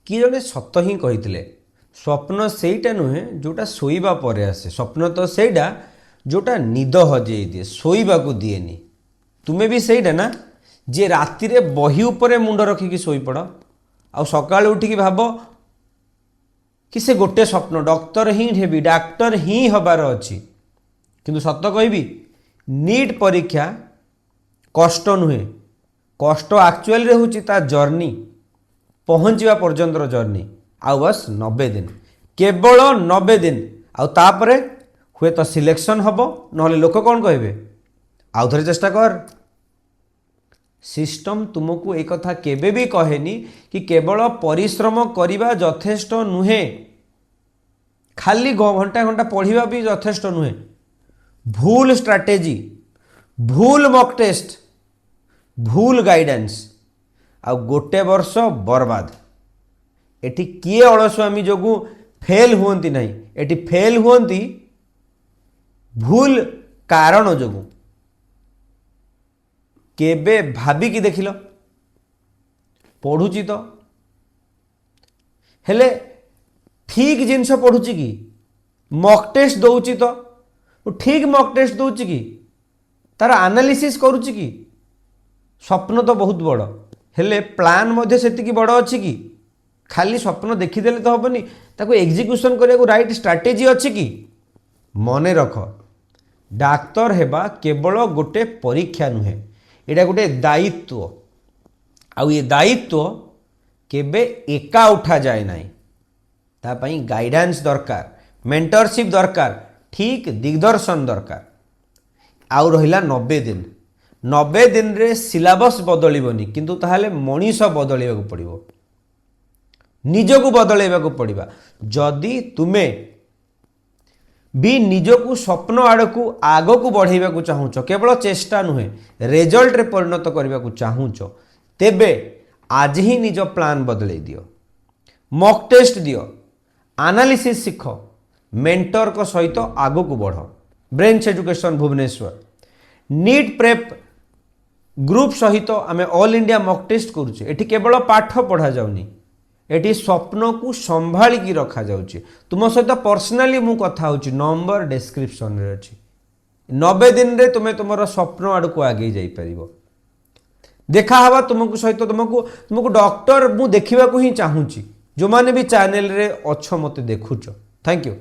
किए जड़े सत ही कही स्वप्न सेटा नुहे जोटा शोइबा परे आसे स्वप्न तो सेटा जोटा निद हजे दिए शोइबा को दिएनी तुम्हें भी सेटा ना जे राति रे बही उपरे मुंड रखिकी शोई पड़ आ सकाळ उठिकी भाब कि से गोटे स्वप्न डॉक्टर ही हेबी डाक्टर ही हबार अच्छी किंतु सत कहबी नीट परीक्षा कष्ट नुहे कष्ट एक्चुअल रे होची ता जर्नी पहुँचवा पर्यंतर जर्नी आउ बस 90 दिन केवल 90 दिन आउ तापरे हुए तो सिलेक्शन हम ना लोक कौन कहे आउ थे चेष्टा कर सिस्टम तुमको एक कथा केबे भी कहेनी कि केवल परिश्रम करवा यथेष्ट नुहे खाली घंटा घंटा पढ़ा भी यथेष्ट नुहे भूल स्ट्राटेजी भूल मॉक टेस्ट भूल गाइडेंस आ गोटे वर्ष बर्बाद एटी किए अलसुआमी जोगु फेल हुअंती नहीं एटी फेल हुअंती भूल कारण जोगु केबे भाबी कि देखिल पढ़ुची तो हेले ठीक जिनस पढ़ुची कि मॉक टेस्ट दौची तो ठीक मॉक टेस्ट दौची कि तार एनालिसिस करुची कि स्वप्न तो बहुत बड़ हेले प्लान मध्य सेतिकी बड़ अच्छी कि खाली स्वप्न देखीदेले तो हेनी ताको एग्जीक्यूशन करने को राइट स्ट्राटेजी अच्छी कि मने रख डाक्तर हेबा केवल गोटे परीक्षा नुहे एटा गोटे दायित्व आउ ये दायित्व केबे एका उठा जाए ना तापाई गाइडेंस दरकार मेंटरशिप दरकार ठीक दिग्दर्शन दरकार आउ रहिला 90 दिन 90 दिन रे सिलेबस बदलबनी किंतु ताहले मनीष बदलैया पड़ो निजको बदलैया पड़ा जदि तुम्हें भी निजको स्वप्न आड़ को आग को बढ़ाइबा को चाहूच केवल चेष्टा नुहे रिजल्ट रे परिणत करने को चाहूच तेबे आज ही निज प्लान बदलै दियो मॉक टेस्ट दियो एनालिसिस शिख मेंटर को सहित आग को बढ़ brains education Bhubaneswar NEET prep group सहित आम ऑल इंडिया मॉक टेस्ट करुचे एटी केवल पाठ पढ़ा जाउनी एटी स्वप्न को संभाली रखा जाउची तुम सहित पर्सनाली मु कथा होची नंबर डिस्क्रिप्शन रे अछि 90 दिन रे तुमे तुमर स्वप्न आड़ को आगे जाई परिबो देखा हवा तुमको सहित तुमको डॉक्टर मु देखिबा को ही चाहूची जो माने भी चैनल रे अच्छो मते देखुचो थैंक यू।